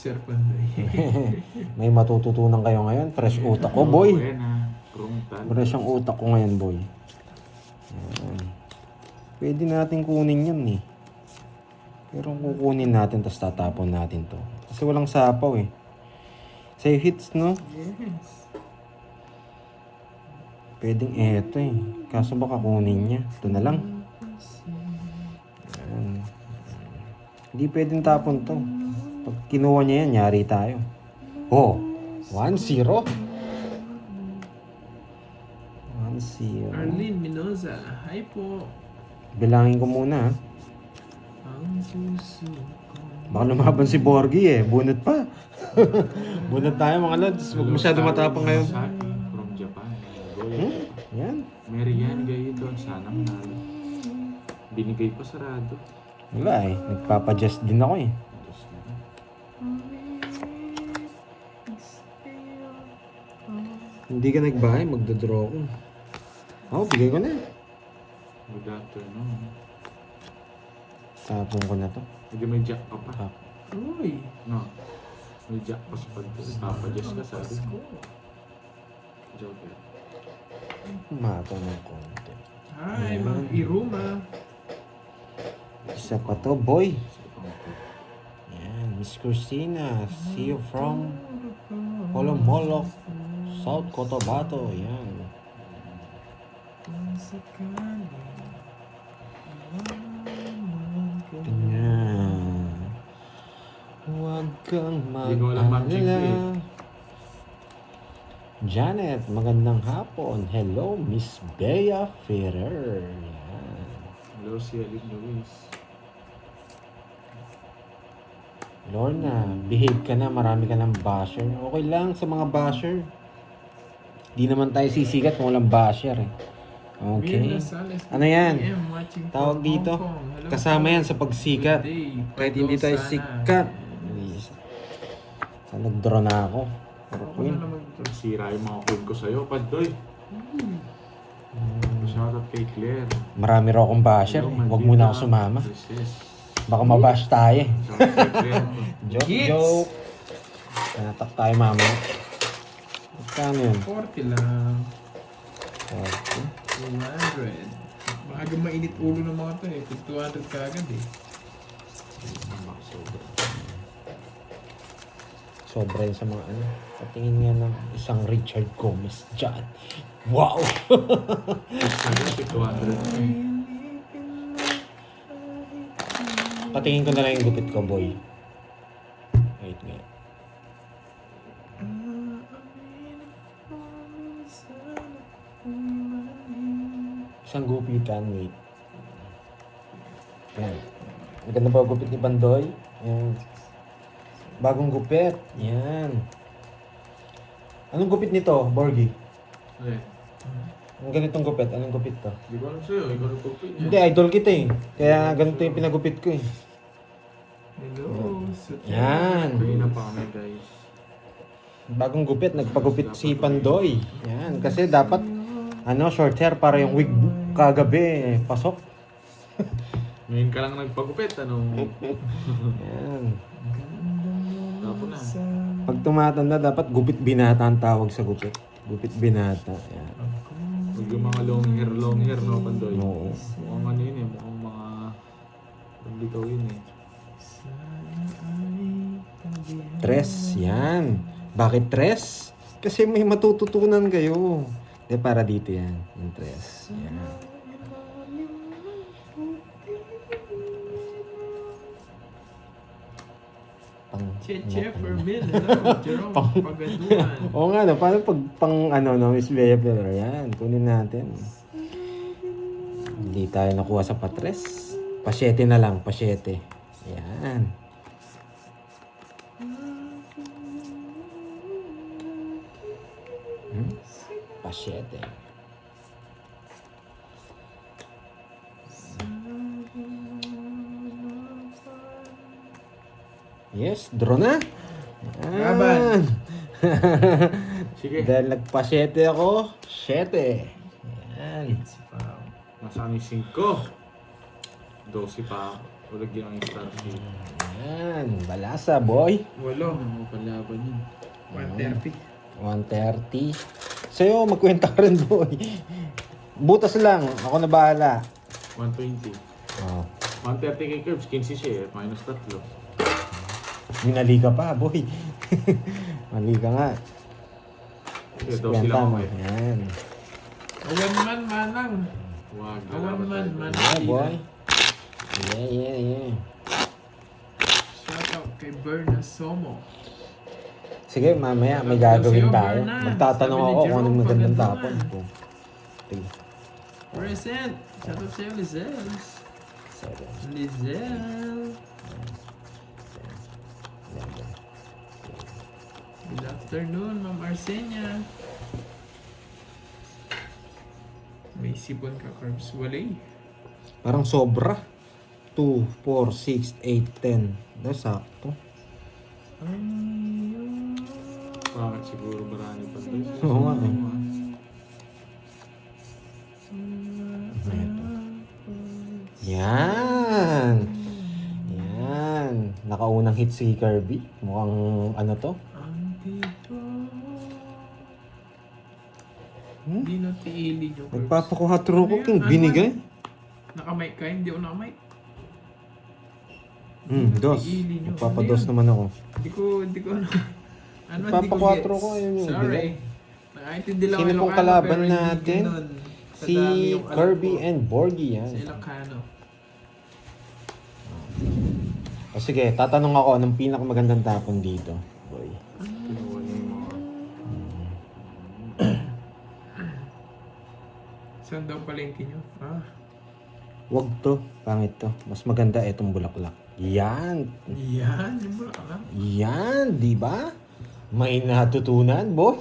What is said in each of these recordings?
Sir Pandoy. May matututunan kayo ngayon. Fresh utak ko, boy. Frontal. Fresh ang utak ko ngayon, boy. Ayan. Pwede natin kunin yun eh. Pero kukunin natin, tapos tatapon natin to. Kasi walang sapaw eh. Sa'yo hits, no? Yes. Pwedeng eto eh. Kaso baka kunin niya. Ito na lang. Ayan. Hindi pwedeng tapon to. Pag kinuha niya yan, yari tayo. Oh! 1-0. 1-0. Arlene Minoza. Hi po. Bilangin ko muna ha. Ang puso ko. Baka lumaban si Borgie eh. Bunot pa. Bunot tayo mga lads. Huwag masyado matapang ngayon. Saki from Japan. Yan. Marian gayo doon. Sanang nalo. Binigay pa sarado. Wala eh. Nagpapa-adjust din ako eh. Diyos na. Hindi ka nagbahay, magdodraw ko. Oo, bigay ko na. Good afternoon. Tapon ko na to. Hindi may jack ka pa. Ah, Uy. No. May jack pa sa pag-adjust ka sabi mo. Joker. Mato ng konti. Hi, Ma'am Iruma. Isa pa to, boy. Sa pangko. Yan, Miss Christina. See you from Polomolok, South Cotabato. Yan. Yan. Huwag kang Hindi ko alam mag-jinx mag-alala. Janet, magandang hapon. Hello, Miss Bea Ferrer. Yan. Hello, si Alin Luis. Lorna, behave ka na. Marami ka ng basher. Okay lang sa mga basher. Di naman tayo sisikat kung walang basher eh. Okay. Ano yan? Tawag dito. Kasama yan sa pagsikat. Kahit hindi tayo sikat. Sa nag-draw na ako. Puro queen. Sira yung mga queen ko sa'yo, Paddoy. Shoutout kay Claire. Marami raw akong basher. Hello, Huwag Mandita. muna ako sumama. Princess. Baka mabash tayo. Shoutout kay Claire. Joke, Hits! joke. Tinatak tayo mamaya. Magkano yun? 40 lang. Okay. 200. Maaga mainit ulo ng mga to eh. 200 ka agad eh. Sobra yun sa mga ano. Patingin nga ng isang Richard Gomez dyan. Wow! Sabi si 200. Patingin ko na lang yung gupit ko, boy. Wait nga. Isang gupitan, wait. Yan. Maganda ba gupit ni Pandoy? Yan. Bagong gupit. Yan. Anong gupit nito, Borgie? Eh, Ang ganitong gupit, anong gupit to? di ko alam sa'yo. Ikaw nagpupin niya. Hindi, idol kita eh. Kaya ganito yung pinagupit ko eh. Hello. Yan. Kanina pa kami, guys. Bagong gupit, nagpagupit si Pandoy. Yan, kasi dapat short hair para yung wig kagabi pasok. Ngayon ka lang nagpagupit, ano? Yan. Tapo na. Pag tumatanda, dapat gupit binata ang tawag sa gupit. Gupit binata. Yan. Huwag yung mga long hair, no, Pandoy? Oo. Mukhang ano yun eh, mukhang mga... Paglitaw yun eh. Tres, yan. Bakit tres? Kasi may matututunan kayo. De, para dito yan. Yung tres. Yan. Pang, Chef Ermin. Hello. Jerome. Pagaduan. Oo nga, no? Paano pag Miss Bea Ferrer? Yan, kunin natin. Hindi tayo nakuha sa patres. Pasyete na lang, pasyete. Yan. Pasyete. Yes, draw na. Laban. Sige. Dahil nagpa-7 ako, 7. Yan. Wow. Nasa amin 5. 12 pa. Ulagyan ang star sheet. Yan, balasa boy. Walo. Ano palaban yun? 130. 130. Sa'yo, magkwenta ka rin boy. Butas lang, ako na bahala. 120. Oh. 130 kay Curbs, 15 siya eh. Minus 3. Minali ka pa boy. Mali ka nga. Okay, 12 Kwenta lang mo. ako eh. Yan. Awan man manang. Wag. Awan man man. Yeah boy. Yeah. Shout out kay Berna Somo. Sige, mamaya may gagawin Sa'yo, tayo. Berna. Magtatanong Sabi ni ako kung anong Jerome, magandang paganda tapon. naman. Sige. Present. Shout out sa'yo, Lizelle. Lizelle. Good afternoon, Ma'am Arsenia. May sipon ka, Carbs. Walay. Parang sobra. 2, 4, 6, 8, 10. That's sakto. Bakit siguro marami pa doon? Oo nga eh. Yan. Yan. Nakaunang hit si Kirby. Mukhang ano to? Hindi na tiili nyo, Carbs. Nagpapakuhatro ko king binigay. Nakamike ka? Hindi ako nakamike. Dos. Nagpapados naman ako. Hindi ko ano. Ano, Nagpapakwatro ko, ayun yung Sorry. bigay. Nakaintindi lang Sino ako pong Ilocano, kalaban pero hindi natin? ganun. Sa Si dami yung alam Kirby ko. and Borgie yan. Sa Ilocano. O sige, tatanong ako anong pinakamagandang tapon dito. Boy. Kinuha niya yung mga... Saan daw palengke nyo? Wag to, pangit to. Mas maganda itong bulaklak. Yan. Yan. Yung bula ka lang. Yan, di ba? May natutunan, boy.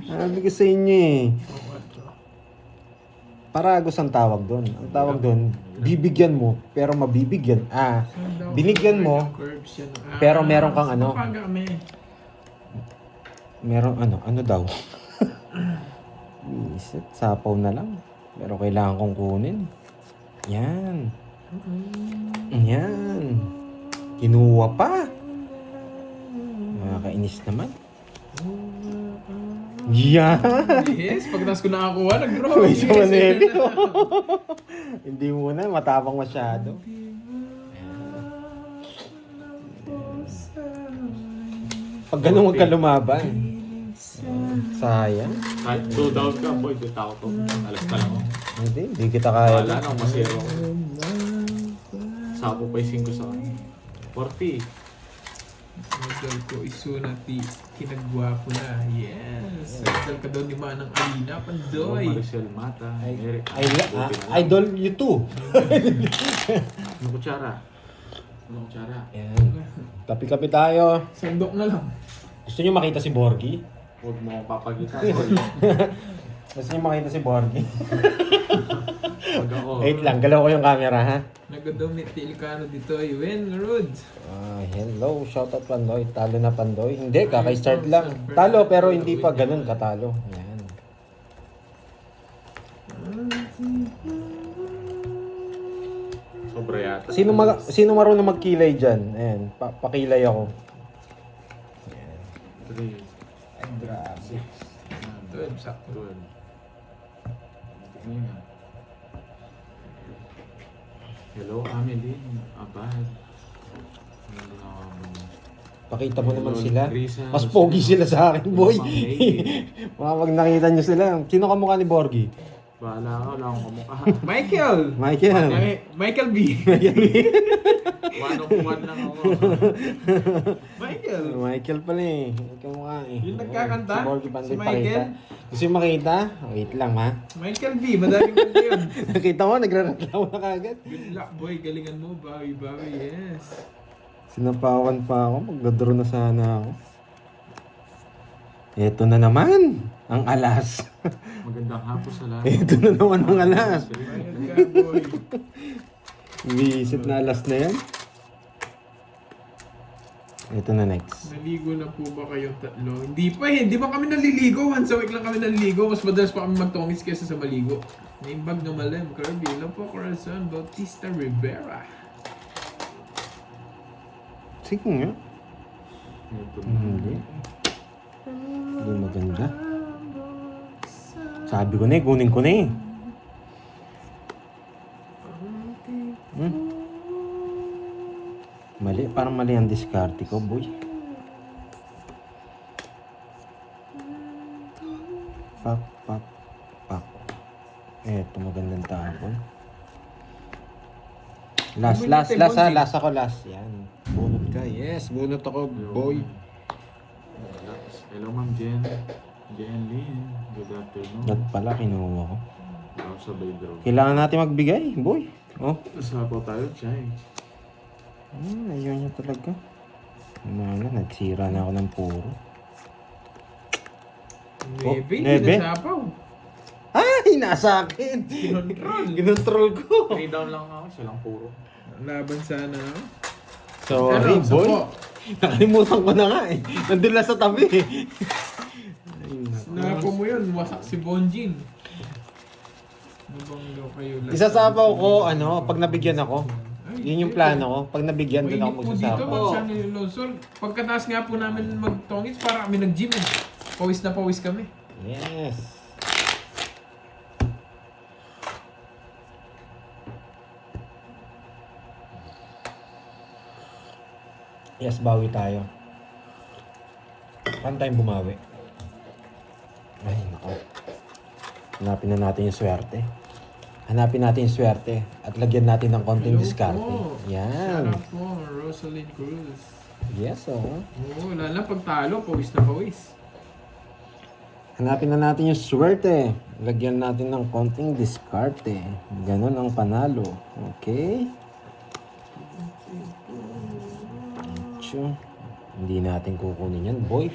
Sabi ko sa inyo eh. Paragos ang tawag doon. Ang tawag doon, bibigyan mo, pero mabibigyan. Saan daw? Binigyan mo, Curbs yan. pero meron kang sa ano? Pampanga kami. meron ano daw? Isit, sapaw na lang. Pero kailangan kong kunin. Yan. Yan. Kinuha pa. Nakakainis naman. Yan. Yes, pagkatapos ko nakakuha, nag-draw. May Yes, sumaneli. yes. Hindi muna, matapang masyado. Pag ganun huwag ka lumaban. Sayang. Kahit 2 down ka, boy, di tao to. Alas ka lang ako. Hindi kita kaya. Wala na, masero ako. Sapo pa yung 5 sa kanya. 40. Model ko isunati, kinagwapo na. Yes. Model ka daw ni Manang Alina, Pandoy. Maricel Mata. Eric. Idol you too. Ano kutsara? Ano kutsara? Yan. Kapi-kapi tayo. Sandok na lang. Gusto niyo makita si Borgie? Huwag mo akong papagita, boy. Gusto niyo makita si Borgie? Pag ako. Wait lang, galaw ko yung camera ha. Nagadumit ti Ilocano dito, Win Rudes. Hello, shoutout Pandoy. Talo na Pandoy. Hindi, kaka-start lang. Talo pero hindi pa ganun katalo. Yan. Sobra yata. Sino marunong magkilay dyan? Ayan, pakilay ako. Ayan. 3. Ay, grabe. 12, sakto. 12. Tingnan nga. Hello, Amelie. Abad. Pakita mo naman sila. Risa, Mas pogi sila sa akin, boy. Mang Lady. Mga pag nakita nyo sila. Sino kamukha ni Borgie? Bahala ka, wala akong kamukha. Michael! Michael. Michael B. One-on-one lang ako. Michael! Michael pala eh. Kamukha eh. Yung nagkakanta? Si Borgie Pandoy, Si Michael? pakita. Gusto yung makita? Wait lang ha. Michael B. Madaling kanta yun. Nakita mo, nagrareklamo na kagad. Good luck, boy. Galingan mo. Bawi-bawi. Yes. Sinapawan pa ako. Magdadraw na sana ako. Eto na naman. Ang alas. Magandang hapon sa lahat. Eto na naman ang alas. Bayad ka, boy. Visit na alas na yan. Ito na next. Naligo na po ba kayong tatlo? Hindi pa eh. Hindi pa kami naliligo. Once a week lang kami naliligo. Mas madalas pa kami magtongis kaysa sa maligo. Naimbag na malam. Kirby, Lopo Corazon, Bautista Rivera. Sige nga. Ito na. Hindi. Hindi maganda. Sabi ko na eh, kunin ko na eh. Mali, parang mali ang diskarte ko, boy. Pak, pak, pak. Eto, magandang tapon. Last ha. Last ako, last. Yan. Bunot ka. Yes, bunot ako, boy. Hello, Ma'am Jen. Jen Lynn. Good afternoon. Ba't pala kinuha ko? Ako sa Baydro. Kailangan natin magbigay, boy. Oh. Nasapaw tayo, Chay. Ayun niya talaga. Ano, nagsira na ako ng puro. Nebe, Nebe? hindi nasapaw. Ay, nasa akin! Ginontrol ko. 3 down lang ako, siya lang puro. Laban sana. No? Sorry, Ano, boy. sapo. Nakalimutan ko na nga eh. Nandun lang sa tabi eh. Napo mo yun, wasak si Bonjin. Ano bang kayo? Isasapaw ko, pag nabigyan ako. Ay, Yun yung plano ko. Pag nabigyan, doon ako Mainit po dito, magsasapaw. magsan ni Lonsol. Pagkataas nga po namin magtongits, para kami nag-gym eh. Pawis na pawis kami. Yes. Yes, bawi tayo. Paano tayong bumawi? Ay, nako. Hanapin na natin yung swerte. Hanapin natin yung swerte at lagyan natin ng konting Hello diskarte. po. Yan. Shout out po, Rosalind Cruz. Yes, oh. Oo, lalo pag talo, pawis na pawis. Hanapin na natin yung swerte. Lagyan natin ng konting diskarte. Ganon ang panalo. Okay? Sure. Hindi natin kukunin yan, boy.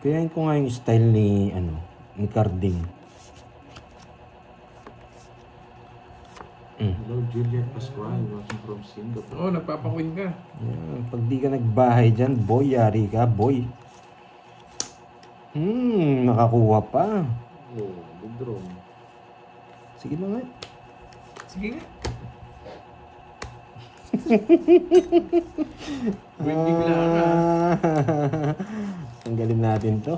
Kayain ko nga yung style ni Carding. Hello, Juliet Pascual, watching from Singapore. Oo, nagpapakwin ka. Yan. Pag di ka nagbahay dyan, boy, yari ka, boy. Nakakuha pa. Oh, big drone. Sige na nga. Sige nga. Bigla ka. Tanggalin natin to.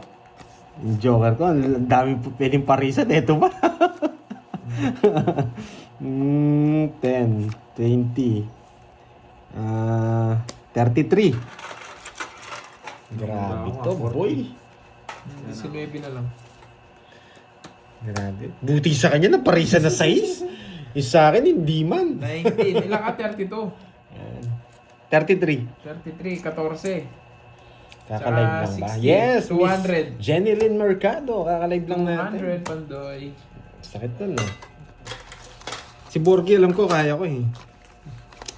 Yung joker ko, ang dami po pwedeng parisan. Ito ba? 10, 20, 33. Grabe to, boy. 19 na lang. Grabe. Buti sa kanya na parisan na size. Yung sa akin, hindi man. 19. Ilan ka? 32. Yan. 33. 33, 14. Kakalive lang ba? 60, Yes, 200. Miss Jenny Lynn Mercado. Kakalive lang natin. 200, Pandoy. Sakit nun, no? Si Borgie, alam ko, kaya ko eh.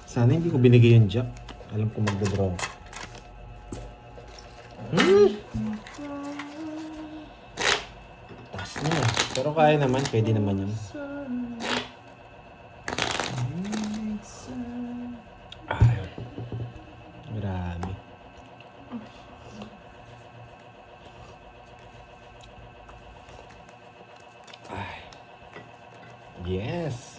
Sana hindi ko binigay yung jack. Alam ko magdodraw. Taas na. Pero kaya naman, pwede naman yun. Ay, grabe. Ay. Yes.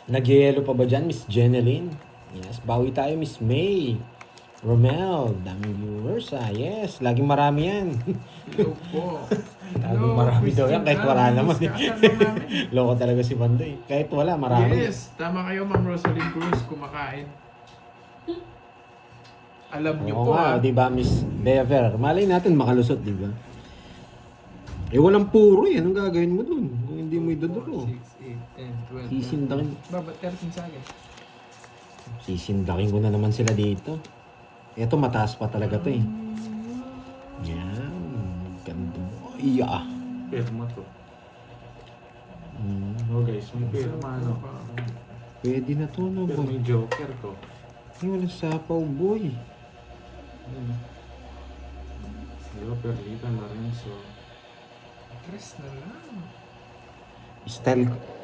Nag-yellow pa ba dyan, Miss Jeneline? Yes. Bawi tayo, Miss May. Romel. Daming viewers, Yes. Laging marami yan. Hello po. Laging marami daw yan, kahit wala naman. namin. Loko talaga si Bandoy. Kahit wala, marami. Yes, tama kayo, Ma'am Rosalind Cruz, kumakain. Alam niyo Oo po, nga, di ba, Miss Bever? Malay natin makalusot, di ba? Walang puro eh. Anong gagawin mo dun? Kung hindi mo idodoro. 6, 8, 10, 12. Sisindakin. Baba, 13 sa akin. Sisindakin ko na naman sila dito. Ito, mataas pa talaga to eh. Yan. Ganda mo. Iya. Perma to. Oh guys, may perma Pwede na to, no, Pero boy? may joker to. Ay, walang sapaw, boy. Hello, Perlita Lorenzo. Tres na lang.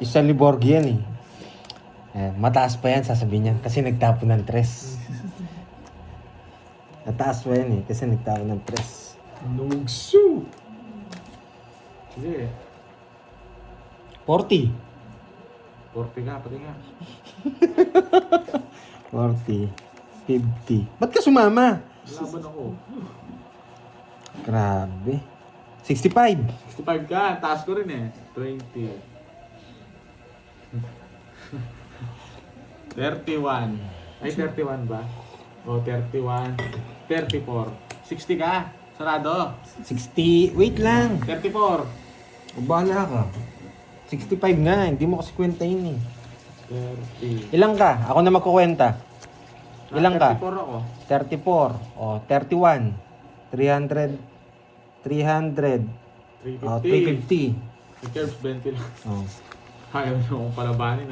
Style ni Borgie yan eh. Mataas pa yan, sasabihin niyan. Kasi nagtapon ng tres. Mataas pa yan kasi nagtapon ng tres. Nogsu! Sige. 40. 40 nga, pati nga. 40. 50. Ba't ka sumama? Laban ako. Grabe. 65. 65 ka, taas ko rin 20. 31. Ay, 31 ba? O, 31. 34. 60 ka. Sarado. 60. Wait lang. 34. O, bahala ka. 65 nga. Hindi mo kasi kwenta yun 30. Ilang ka? Ako na magkukwenta. Ilang ka? 34 ako. 34. O, 31. 300. 300. 350. O, 350. Si Kerbs, 20 lang. O. Ayaw na akong palabanin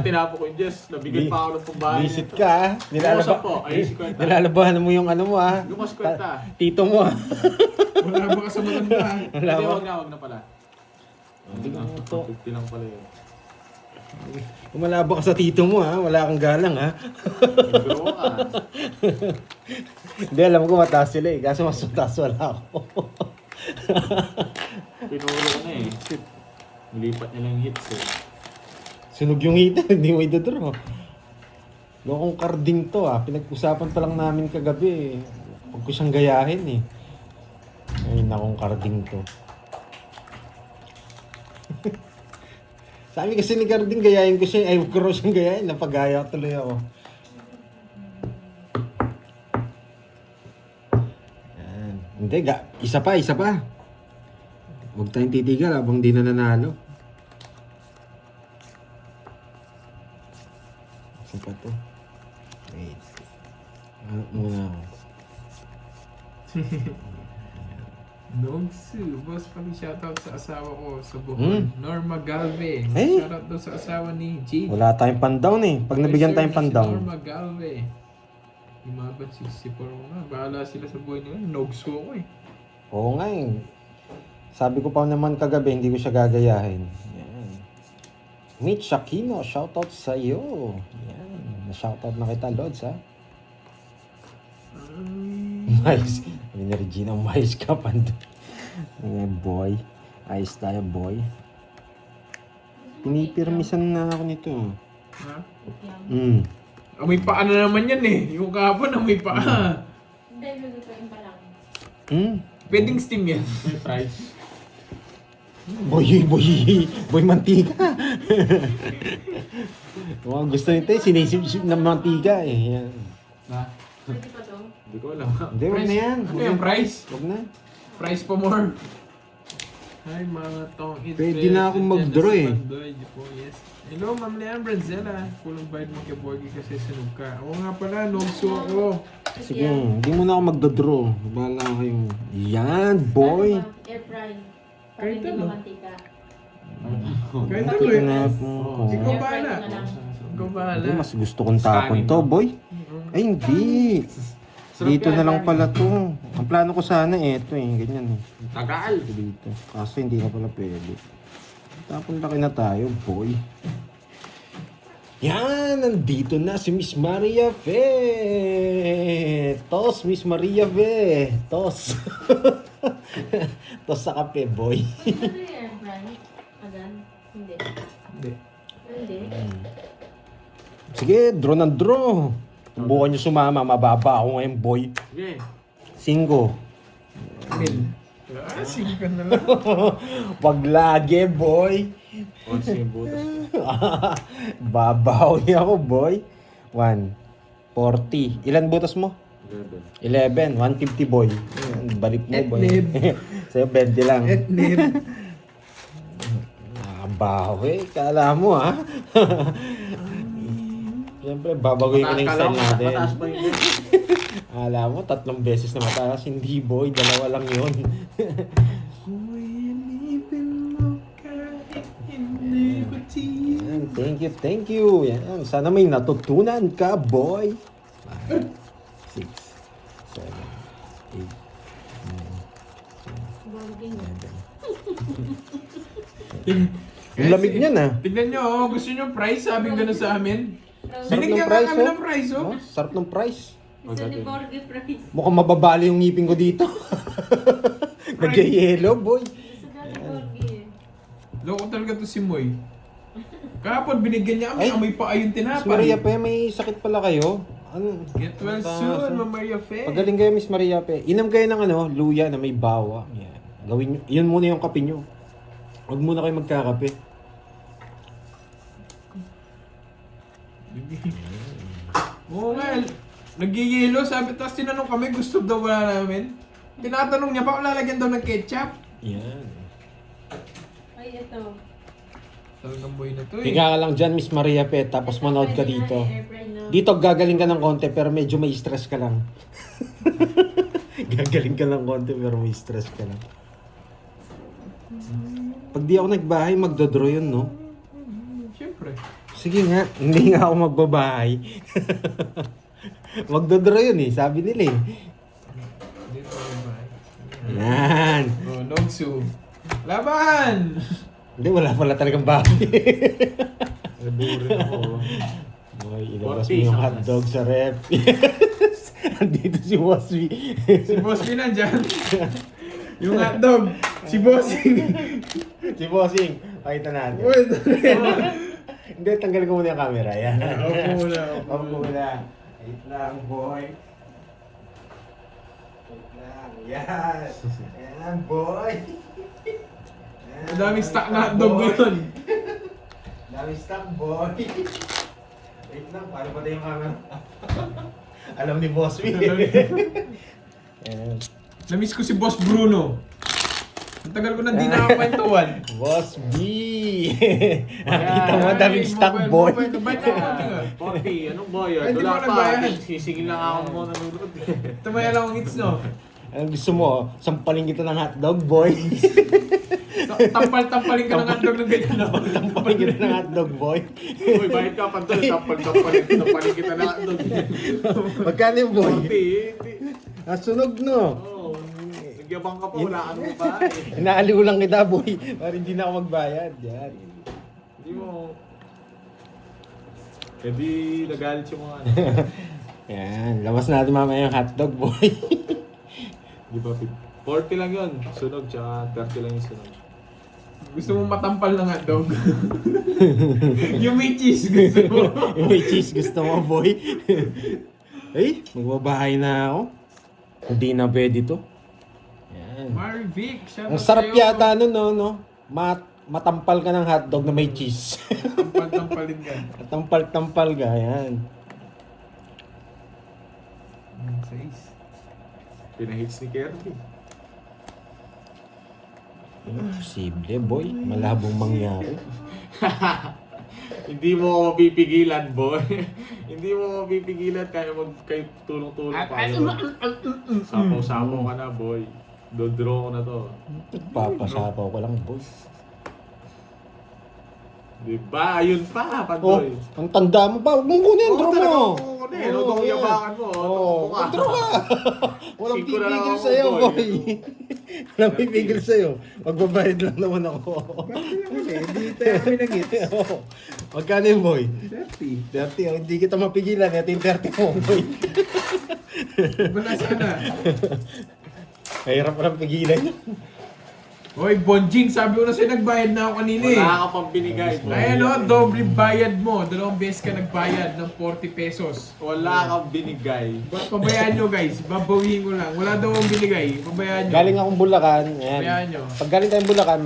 tinapo ko yung Jess. Nabigyan pa ako ng pambahan. Visit ka Nilalaba po. Ayun si Kwenta. Nilalabahan mo yung ano mo Lumas Kwenta. Tito mo Wala ba ka sa maganda? Wala Hindi, ba? wag na pala. Hindi ko ito. 50 lang pala yun. Kumalaba ka sa tito mo Wala kang galang Bro ka. Hindi, alam ko mataas sila Kaso mas mataas wala ako. Pinulo ko na Nilipat niya lang yung hits Sunog yung hita, hindi mo idodraw. Lokong carding to Pinag-usapan pa lang namin kagabi Huwag ko siyang gayahin Ay, nakong carding to. Sabi kasi ni Carding, gayahin ko siya. Ay, huwag ko raw siyang gayahin. Napagaya tuloy ako. Yan. Hindi, isa pa. Huwag tayong titigal habang di na nanalo. Isa pa to. Wait. Ano muna ako. Nogsu, boss pati shoutout sa asawa ko sa Bohol. Norma Galve. Hey! Shoutout daw sa asawa ni Jade. Wala tayong pandown Pag nabigyan tayong Si pandown. Norma Galve. Imaban 64 nga. Bahala sila sa buhay nila. Nogsu ako Oo nga Sabi ko pa naman kagabi, hindi ko siya gagayahin. Yan. Mitch Aquino, shoutout sa iyo. Yan. Na-shoutout na kita, Lods, Mais. Sabi ni Regina, mais ka pa. Boy. Ayos tayo, boy. Pinipirmisan na ako nito. Ha? Mm. Amoy paa na naman yan Yung kahapon, amoy paa. Hindi, lulutuin pa lang. Pwedeng steam yan. May price. Boy mantika. Gusto nito sinisip-sip ng mantika Yan. Na? Pwede pa to? Hindi ko alam. Hindi, wag na yan. Ano yung price? Wag na. Price pa more. Hi mga tong Pwede na akong mag-draw Yes. Hello Ma'am Leanne Brazela. Kulong bayad mo kay Borgie kasi sunog ka. Oo nga pala, nogso ako. Sige, hindi mo na ako magdodraw. Bahala kayong... Yan, boy! Air fry. Para Kahit hindi ano. mamantika. Kahit Bakit tuloy. na Oo. Ikaw Air fry bahala. ko na lang. Ikaw bahala. Hindi, mas gusto kong tapon to, boy. Ay, hindi. Sarap Dito yan, na lang Dani. pala to. Ang plano ko sana, ganyan Tagal. Dito. Kaso hindi na pala pwede. Tapon laki na tayo, boy. Yan! Nandito na si Miss Maria Fe! Tos, Miss Maria Fe! Tos! Tos sa kape, boy. Pwede ba yung air fry? Agad? Hindi. Hindi. Hindi. Sige, draw ng draw. Bukan nyo sumama, mababa ako ngayon, boy. Sige. 5. Mil. Sige ka na lang. Wag lagi, boy. 11 yung butas ko. Babawi ako, boy. 1. 40. Ilan butas mo? 11. 11. 150, boy. Ayan, balik mo, boy. Etnib. Sa'yo, 20 lang. Etnib. Bawi. Kala mo, Siyempre, babagoy ko na yung style natin. Mataas pa yun. Alam mo, 3 beses na mataas. Hindi, boy. 2 lang yun. Uy, inipin mo kahit hindi ko tiyan. Yan, thank you. Yan. Sana may natutunan ka, boy. 5, 6, 7, 8, 9, Borging. 11. Ang lamig niyan ah. Tignan nyo, oh, gusto nyo price? Sabi gano'n sa amin. Sarap Binigyan ng nga price, kami oh. ng price, oh. Oh, sarap ng price. Gusto ni Borgie price. Mukhang mababali yung ngipin ko dito. Nag-yellow, boy. Gusto na ni Borgie. Loko talaga to si Moy. Kahapon binigyan niya kami, Ay, amoy pa ayun Miss tinapay. Maria Pe, may sakit pala kayo. Ano? Get well soon, Ma'am Maria Fe. Pagaling kayo, Miss Maria Pe. Inom kayo ng ano, luya na may bawa. Yan. Gawin nyo. Yun muna yung kape nyo. Huwag muna kayo magkakape. Oo nga, nag-yellow, sabi, tapos tinanong kami, gusto daw wala namin. Tinatanong niya, baka lalagyan daw ng ketchup? Yan. Ay, ito. Talagang boy na to eh. Higa ka lang dyan, Miss Maria Pe, tapos manood ka dito. Dito gagaling ka ng konti pero medyo may stress ka lang. Gagaling ka ng konti pero may stress ka lang. Pag di ako nagbahay, magdodraw yun, no? Siyempre. Sige nga, hindi nga ako magbabahay. Magdodraw yun eh, sabi nila eh. Dito ako ba? Yan. Oh, Nogsu. Laban! Hindi, wala pala talagang bahay. Naburin ako. Boy, ilabas mo 40 yung sa hotdog sa rep. Yes! Andito si Wasby. Si Bossy nandyan. Yung hotdog. Si Bossing. Si Bossing. Pakita natin. Uy, Hindi, tanggalin ko muna yung camera. Yan. Opo muna. Opo muna. Wait lang, boy. Wait lang. Yan. Yan, boy. Yan. Ang daming stock na hotdog ngayon. Daming stock, boy. Wait lang, paano pa tayo yung camera? Alam ni Boss Wee. Yan. Namiss ko si Boss Bruno. Ang tagal ko nang di nakakwentuhan. Boss B! Nakita mo, daming stock, boy. Ba't na ako? 40, anong boy? Ay, di Wala mo pa. nagbayad. Sisingil lang ako mo nanonood. Tumaya lang ang hits, no? Anong gusto mo? Sampalin kita ng hotdog, boy. Tampal-tampalin ka ng hotdog ng ganyan, no? Sampalin kita ng hotdog, boy. Uy, bakit ka pa doon? Tampal kita na doon. Magkano yung boy? 40, hindi. Nasunog, no? Oo. Nagyabang ka pa, wala ka mo ba? Inaaliw lang kita, boy. Para hindi na ako magbayad. Yan. Hindi mo. Hindi nagalit yung mga ano. Yan. Labas natin mamaya yung hotdog, boy. Di ba? 40 lang yun. Sunog, tsaka 30 lang yung sunog. Gusto mo matampal ng hotdog? Yung may cheese gusto mo? Yung may cheese gusto mo, boy. Ay, magbabahay na ako. Hindi na pwede to. Yan. Marvic, shout Ang out sarap sa'yo. yata nun, no? Matampal ka ng hotdog na may cheese. Tampal-tampalin ka. Tampal-tampal ka, yan. Size. Pinahits ni Kirby. Imposible, boy. Malabong mangyari. Hindi mo ako mapipigilan, boy. Hindi mo ako mapipigilan kaya kayo tulong-tulong pa kayo. Sapaw-sapaw ka na, boy. Dodraw ko na to. Papasapaw ko lang, boy. Diba? Ayun pa, Oh, Pandoy. ang tanda mo pa. Huwag mong kunin, draw mo. Oo, talagang yan. yabakan mo. Oo, draw ka. Walang Siko na lang pipigil ako, sa'yo, boy. boy. Walang pipigil sa'yo. Magbabayad lang naman ako. Hindi tayo kami nag-hits. Magkano yung boy? 30. 30. Oh, hindi kita mapigilan. Ito yung 30 mo, boy. Wala sana. Mahirap pa lang pigilan. Hoy, Bonjing, sabi ko na sa'yo nagbayad na ako kanina eh. Wala ka pang binigay, boy. Ayan o, doble bayad mo. 2 beses ka nagbayad ng 40 pesos. Wala kang binigay. Pabayaan nyo guys, babawihin ko lang. Wala daw akong binigay, pabayaan nyo. Galing akong Bulacan. Pabayaan Ayan. nyo. Pag galing tayong Bulacan,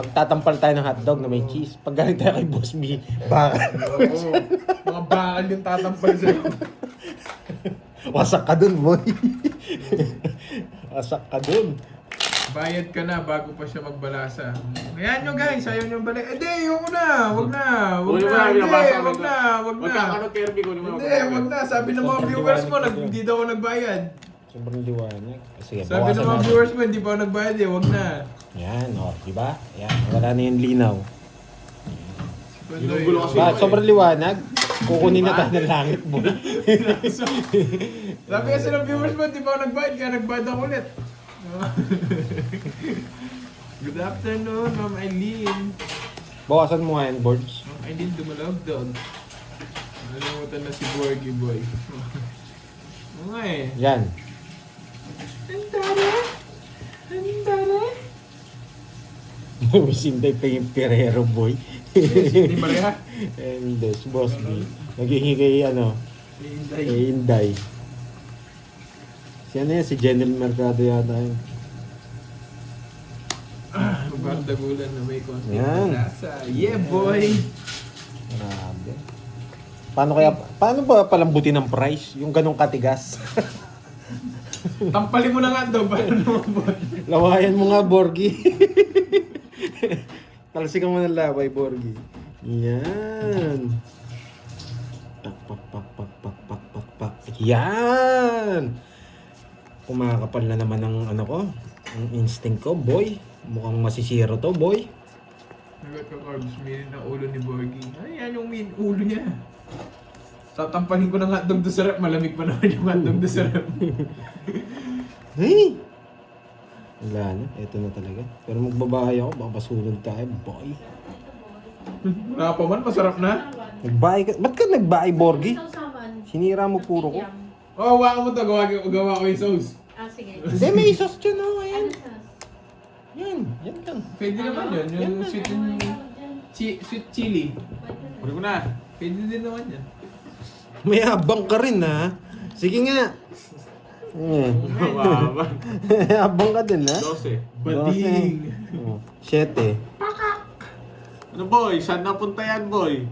magtatampal tayo ng hotdog na may cheese. Pag galing tayo kay Boss B, baka. Oo, mga bakal yung tatampal sa'yo. Wasak ka dun, boy. Wasak ka dun. Bayad ka na bago pa siya magbalasa. Ayan nyo guys, ayaw nyo balik. Ayoko na, wag na, wag Kunin mo na, na, hindi, binabasa wag na, wag na. Magkakano, Kirby, kunin mo. Hindi, wag na. Sabi ng mga viewers mo, hindi daw ako nagbayad. Sobrang liwanag. Sige, Sabi ng mga viewers mo, hindi pa ako nagbayad eh, wag na. Yan, oh, di ba? Yan, wala na yung linaw. Ginugulo kasi. Ba, sobrang liwanag. Kukunin na tayo ng langit, boy. Sabi kasi ng viewers mo, hindi pa ako nagbayad, kaya nagbayad ako ulit. Good afternoon, Ma'am Eileen. Bawasan mo nga yan, boards. Oh, I need dumalawag doon. Nalimutan na si Borgie Boy. Oo nga eh. Yan. Andara? Andara? Sinday pa yung Ferrero boy. Hindi Maria? And this, boss B. Naghihingi kay ano, Si Inday. kay Inday. Si ano yan, si General Mercado yata yun. Bardagulan na may konti Yan. na lasa. Yeah, boy! Grabe. Paano ba palambutin ng price? Yung ganong katigas? Tampalin mo na nga daw para lumabot. Lawayan mo nga, Borgie. Talsikan mo ng laway, Borgie. Yan. Pak, pak, pak, pak, pak, pak, pak, pak. Yan! Kumakapal na naman ang ano ko. Ang instinct ko, boy. Mukhang masisiro to, boy. Nagat ka, Corbs. Minin ang ulo ni Borgie. Ay, yan yung ulo niya. Tatampalin ko ng hotdog doon sa rep. Malamig pa naman yung hotdog doon sa rep. Hey! Wala na. Ito na talaga. Pero magbabahay ako. Baka masunod tayo, boy. Wala pa man, masarap na. Nagbahay ka. Ba't ka nagbahay, Borgie? Sausawan. Sinira mo puro ko. Yum. Oh, hawakan mo to. Gawa ko yung sauce. Ah, sige. Hindi, may sauce dyan, oh. Ayan. Ano sauce? Yan. Yan lang. Pwede naman yun. Yung sweet, sweet chili. Pwede ko na. Pwede din naman yan. May abang ka rin, ha? Sige nga. Mababa. Abang ka din, ha? 12. Bading. 7. Ano boy? Saan napunta yan boy?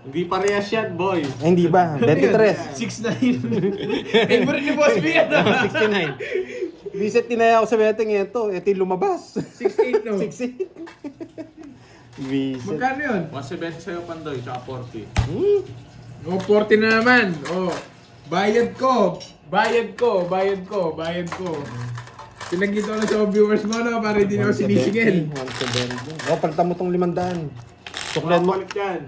Hindi parehas yan boy. Ay, hindi ba? 23. 6'9". Favorite ni Boss B yan. 69. Visit tinaya ako sa betting ito. Ito yung lumabas. 6'8" no? 68. Visit. Magkano yun? 170 sa'yo Pandoy, tsaka 40. Oh, 40 na naman. Oh, bayad ko. Bayad ko. Pinagkita ko na sa viewers mo, no? Para hindi na ako sinisingil. 170. Oh, palitan mo tong 500. Suklan mo. Palit yan.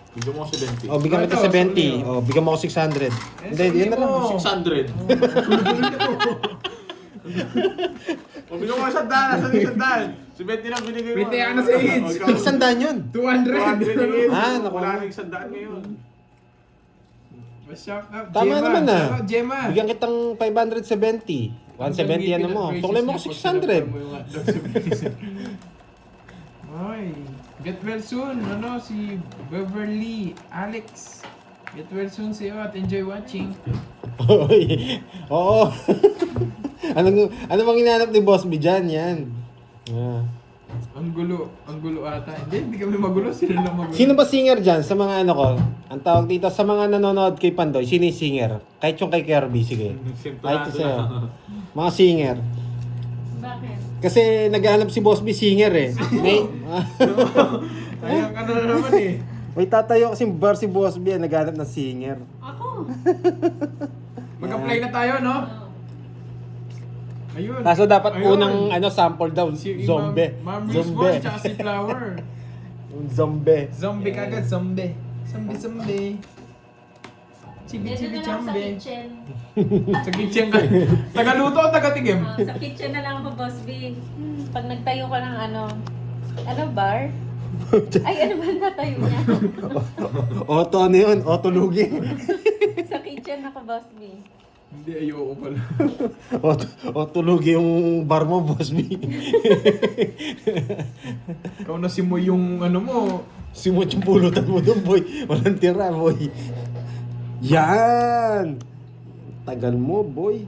Bigyan mo ako 70. Oh, bigyan kita Ito, 70. sorry. Oh, bigyan mo ako 600. Hindi, yan na lang. mo. 600. O bigyan mo ako 100. Saan yung 100? Si 20 lang binigay mo. Pwede ka na sa hits. Isang daan yun. 200. 200 Ah, naku. Wala na 100 ngayon. Shout out, Tama Gemma. naman na. Shout out, Gemma. Bigyan kitang 570. 170 yan mo. Tuklay mo ako 600. Ay, get well soon. Ano, si Beverly, Alex. Get well soon sa'yo at enjoy watching. Oy. Oo. ano bang hinahanap ni Boss B dyan? Yan. Ah. Ang gulo ata. Hindi kami magulo. Sila lang magulo. Sino ba singer dyan sa mga ano ko? Ang tawag dito sa mga nanonood kay Pandoy, sino yung singer? Kahit yung kay Kirby, sige. Kahit Sintonado sa'yo. na. Mga singer. Bakit? Kasi naghahanap si Boss B singer eh. Ayan ka na naman eh. May tatayo kasing bar si Boss B, naghahanap ng singer. Ako. Mag-apply na tayo, no? Oh. Ayun. Kaso dapat Ayun. unang sample daw, Si zombie. Ma'am Zombie. Response tsaka si Flower. Zombie. Zombie kagad, zombie. Zombie. Chibi, Dito chibi, na lang sa chambe. kitchen. Sa kitchen ka. Tagaluto o tagatigim? Sa kitchen na lang ako, Boss B. Pag nagtayo ka ng bar? Ay, ano ba natayo niya? Auto ano yun? Auto lugi. Sa kitchen ako, Boss B. Hindi, ayoko pala. Auto lugi yung bar mo, Boss B. Ikaw na si mo yung ano mo. Simot yung pulutan mo doon, boy. Walang tira, boy. Yan! Tagal mo, boy.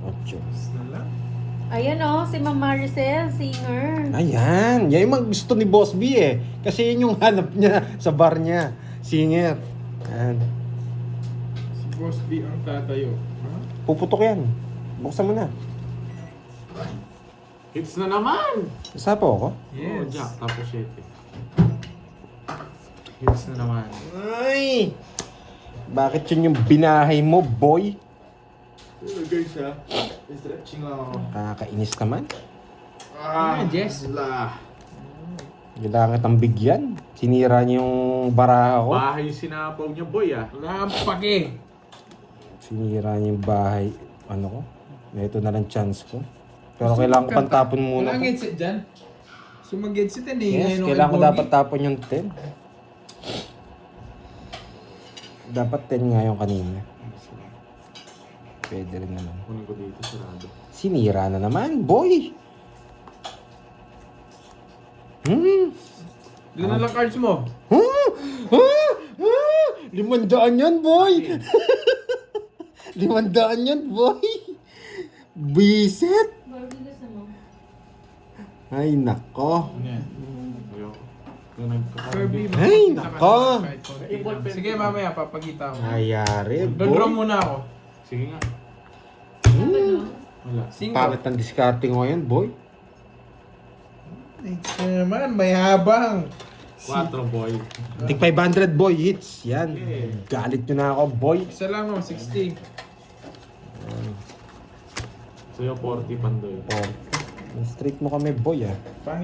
8. Na lang. Ayan si Ma'am Maricel, singer. Ayan. Yan yung mga gusto ni Boss B eh. Kasi yun yung hanap niya sa bar niya. Singer. Yan. Si Boss B ang tatayo. Ha? Puputok yan. Buksan mo na. Hits na naman! Isa po ako? Oh, Jack, tapos 7. Hits na naman. Ay! Bakit yun yung binahay mo, boy? Guys ha, stretching lang ako. Kakainis naman. Jess. La. Kailangan kitang bigyan. Sinira niyo yung baraha ko. Bahay sinapaw niya boy Wala kang pake. Sinira niyo yung bahay. Ano ko? Ito na lang chance ko. Pero kailangan ko pang tapon muna. Wala to. ang headset dyan. Sumagid si Ten eh. Yes, Ngayon, kailangan ko Bobby. dapat tapon yung 10. Dapat 10 nga yung kanina. Pwede rin naman. Kunin ko dito, sarado. Sinira na naman, boy! Doon na lang cards mo. 500 yan, boy! 500 yan, boy! Bisit! Barbie, gusto mo? Ay, nako. Ayoko. Yung nagkakaroon. Kirby. Ay, nako. Kahit konti lang. Sige, mamaya papakita ko. Ayari, Dodraw boy. muna ako. Sige nga. Wala. Single. Pangit ng discarding ko ngayon, boy. Next naman, may habang. 4, boy. Tig 500, boy. Hits. Yan. Yeah. Galit nyo na ako, boy. Isa lang no, 60. Sa'yo, 40 pandoy. Oh. Straight mo kami, boy, ah.